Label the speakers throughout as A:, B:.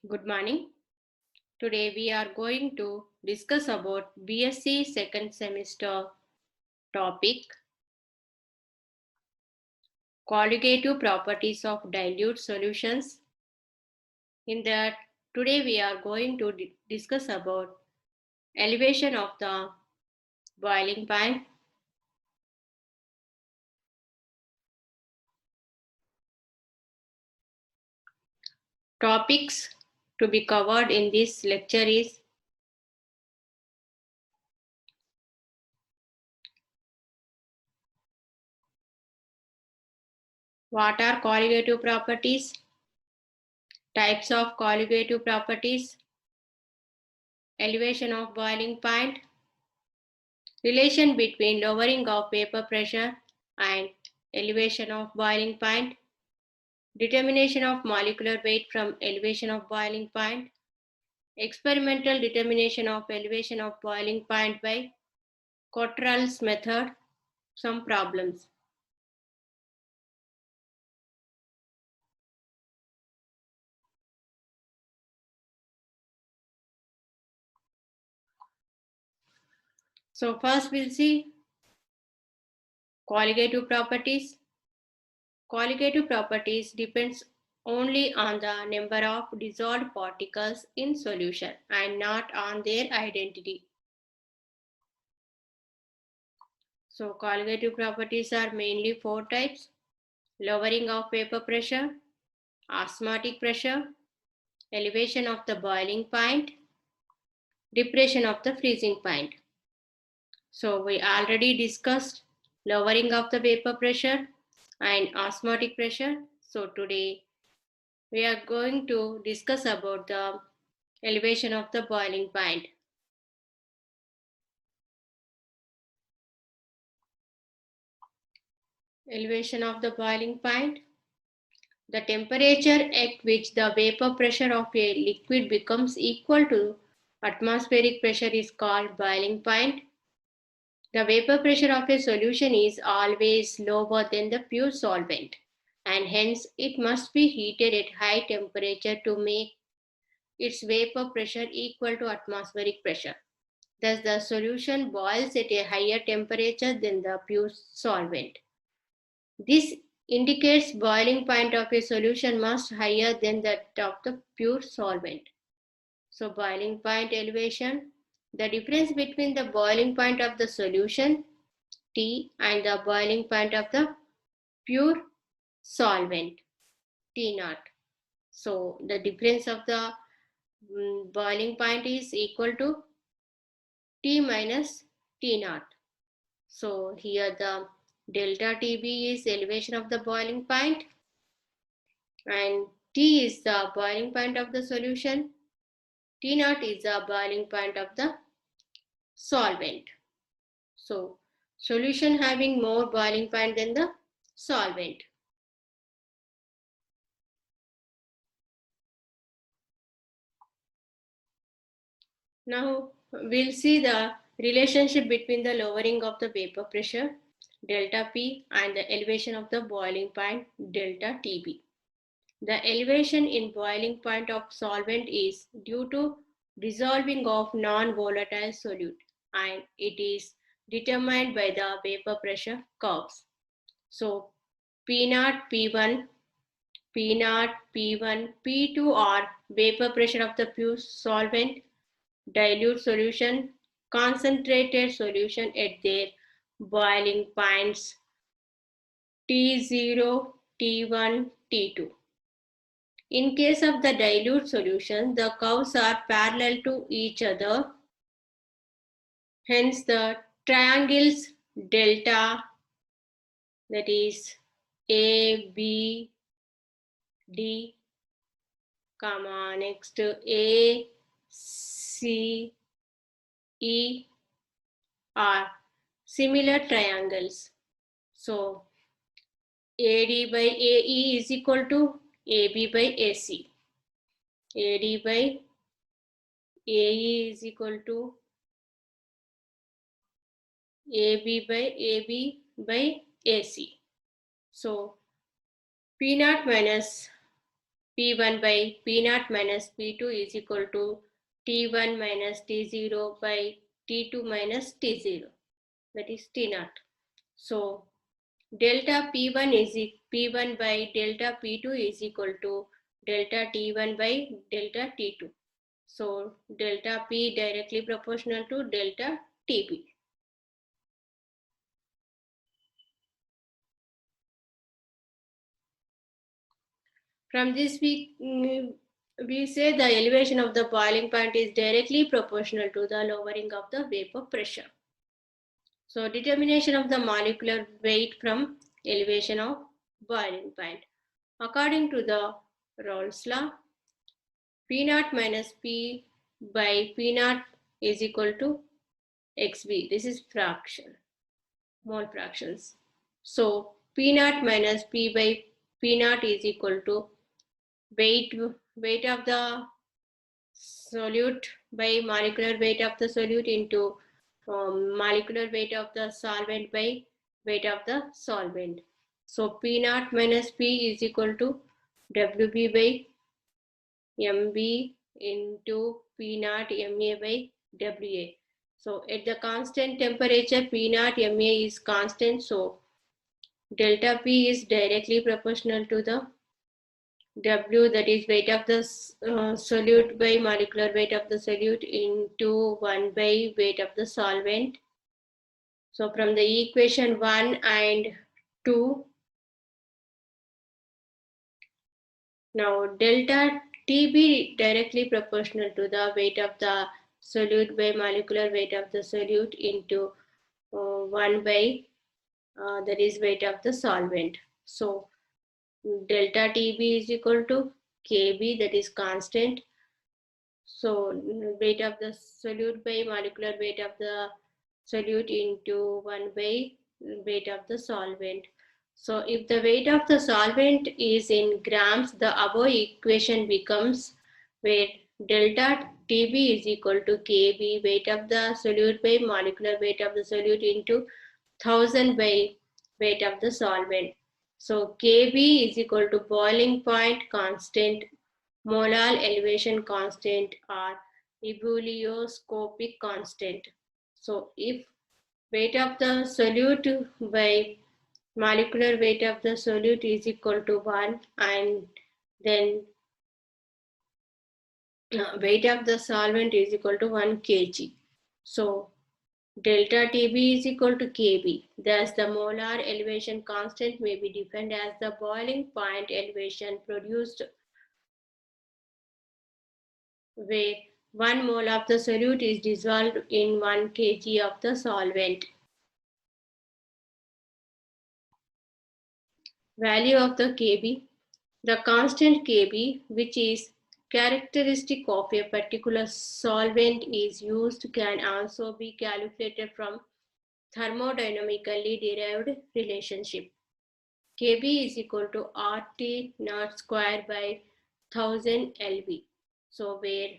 A: Good morning. Today we are going to discuss about BSc second semester topic qualitative properties of dilute solutions. In that today we are going to discuss about elevation of the boiling point, topics to be covered in this lecture is what are qualitative properties, types of qualitative properties, elevation of boiling point, relation between lowering of vapor pressure and elevation of boiling point, determination of molecular weight from elevation of boiling point, experimental determination of elevation of boiling point by Cottrell's method, some problems. So first we'll see qualitative properties. Qualitative properties depends only on the number of dissolved particles in solution and not on their identity. So qualitative properties are mainly four types: lowering of vapor pressure, osmotic pressure, elevation of the boiling point, depression of the freezing point. So we already discussed lowering of the vapor pressure and osmotic pressure. So today we are going to discuss about the elevation of the boiling point. Elevation of the boiling point. The temperature at which the vapor pressure of a liquid becomes equal to atmospheric pressure is called boiling point. The vapor pressure of a solution is always lower than the pure solvent, and hence it must be heated at high temperature to make its vapor pressure equal to atmospheric pressure. Thus, the solution boils at a higher temperature than the pure solvent. This indicates boiling point of a solution must higher than that of the pure solvent. So boiling point elevation, the difference between the boiling point of the solution T and the boiling point of the pure solvent T naught. So the difference of the boiling point is equal to T minus T naught. So here the delta TB is elevation of the boiling point and T is the boiling point of the solution. T naught is the boiling point of the solvent. So solution having more boiling point than the solvent. Now we'll see the relationship between the lowering of the vapor pressure delta P and the elevation of the boiling point delta TB. The elevation in boiling point of solvent is due to dissolving of non-volatile solute and it is determined by the vapor pressure curves. So P0, P1, P0, P1, P2 are vapor pressure of the pure solvent, dilute solution, concentrated solution at their boiling points T0, T1, T2. In case of the dilute solution, the curves are parallel to each other. Hence, the triangles delta, that is A, B, D, comma, next A, C, E are similar triangles. So, AD by AE is equal to AB by AC. AD by AE is equal to AB by AB by AC. So P0 minus P1 by P naught minus P2 is equal to T1 minus T0 by T2 minus T0, that is T naught. So delta P1 is P1 by delta P2 is equal to delta T1 by delta T2. So delta P directly proportional to delta TB. From this we say the elevation of the boiling point is directly proportional to the lowering of the vapor pressure. So determination of the molecular weight from elevation of boiling point. According to the Raoult's law, P naught minus P by P naught is equal to XB. This is fraction, mole fractions. So P naught minus P by P naught is equal to weight of the solute by molecular weight of the solute into molecular weight of the solvent by weight of the solvent. So P naught minus P is equal to WB by MB into P naught MA by WA. So at the constant temperature, P naught MA is constant. So delta P is directly proportional to the W, that is weight of the solute by molecular weight of the solute into 1 by weight of the solvent. So from the equation 1 and 2, now delta TB directly proportional to the weight of the solute by molecular weight of the solute into 1 by that is weight of the solvent. So delta TB is equal to KB, that is constant. So weight of the solute by molecular weight of the solute into 1 by weight of the solvent. So if the weight of the solvent is in grams, the above equation becomes where delta TB is equal to KB, weight of the solute by molecular weight of the solute into 1000 by weight of the solvent. So KB is equal to boiling point constant, molar elevation constant, or ebullioscopic constant. So if weight of the solute by molecular weight of the solute is equal to 1, and then weight of the solvent is equal to 1 kg. So delta TB is equal to KB. Thus the molar elevation constant may be defined as the boiling point elevation produced where 1 mole of the solute is dissolved in 1 kg of the solvent. Value of the Kb. The constant Kb, which is characteristic of a particular solvent is used, can also be calculated from thermodynamically derived relationship. Kb is equal to RT naught square by 1000 lb. So where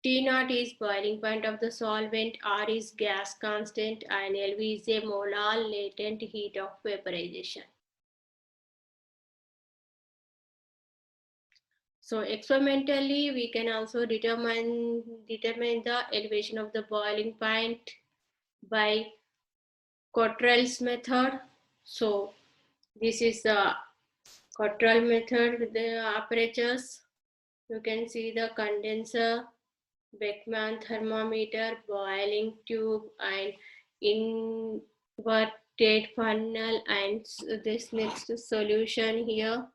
A: T naught is boiling point of the solvent, R is gas constant, and Lv is a molar latent heat of vaporization. So experimentally, we can also determine the elevation of the boiling point by Cottrell's method. So this is the Cottrell method with the apertures. You can see the condenser, Beckman thermometer, boiling tube, and inverted funnel, and this next solution here.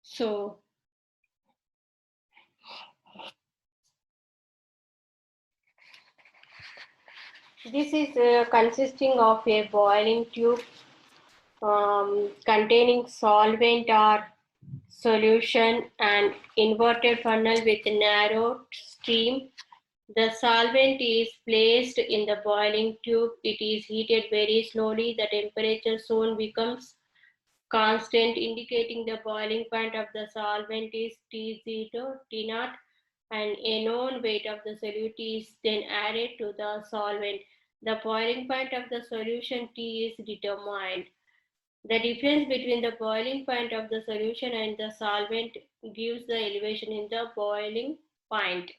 A: So this is consisting of a boiling tube containing solvent or solution and inverted funnel with narrow stream. The solvent is placed in the boiling tube. It is heated very slowly. The temperature soon becomes constant, indicating the boiling point of the solvent is T0, T0, and a known weight of the solute is then added to the solvent. The boiling point of the solution T is determined. The difference between the boiling point of the solution and the solvent gives the elevation in the boiling point.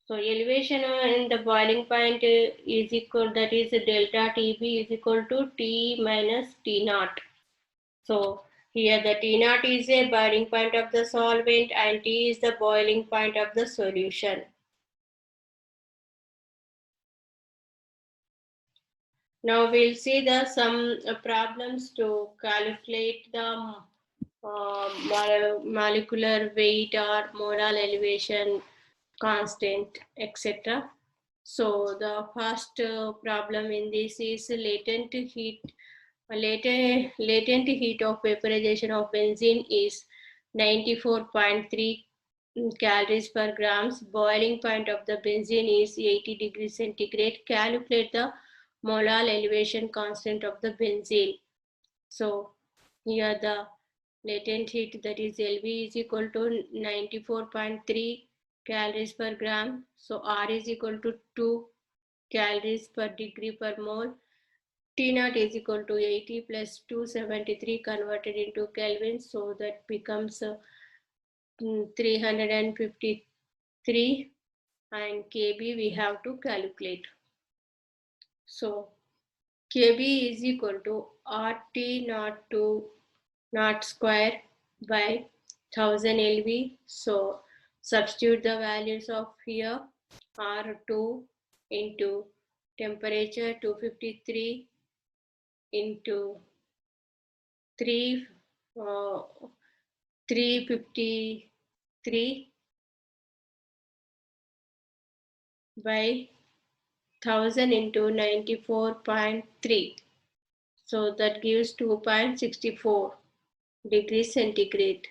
A: So elevation in the boiling point is equal, that is delta TB is equal to T minus T naught. So here the T naught is a boiling point of the solvent and T is the boiling point of the solution. Now we'll see some problems to calculate the molecular weight or molar elevation constant, etc. So the first problem in this is latent heat. Latent heat of vaporization of benzene is 94.3 calories per grams. Boiling point of the benzene is 80 degrees centigrade. Calculate the molar elevation constant of the benzene. So here the latent heat, that is LV, is equal to 94.3 calories per gram. So R is equal to 2 calories per degree per mole. T naught is equal to 80 plus 273 converted into Kelvin. So that becomes 353, and Kb we have to calculate. So Kb is equal to RT naught to naught square by 1000 LV. So substitute the values of here. R2 into temperature 253 into 353 by 1000 into 94.3. So that gives 2.64 degrees centigrade.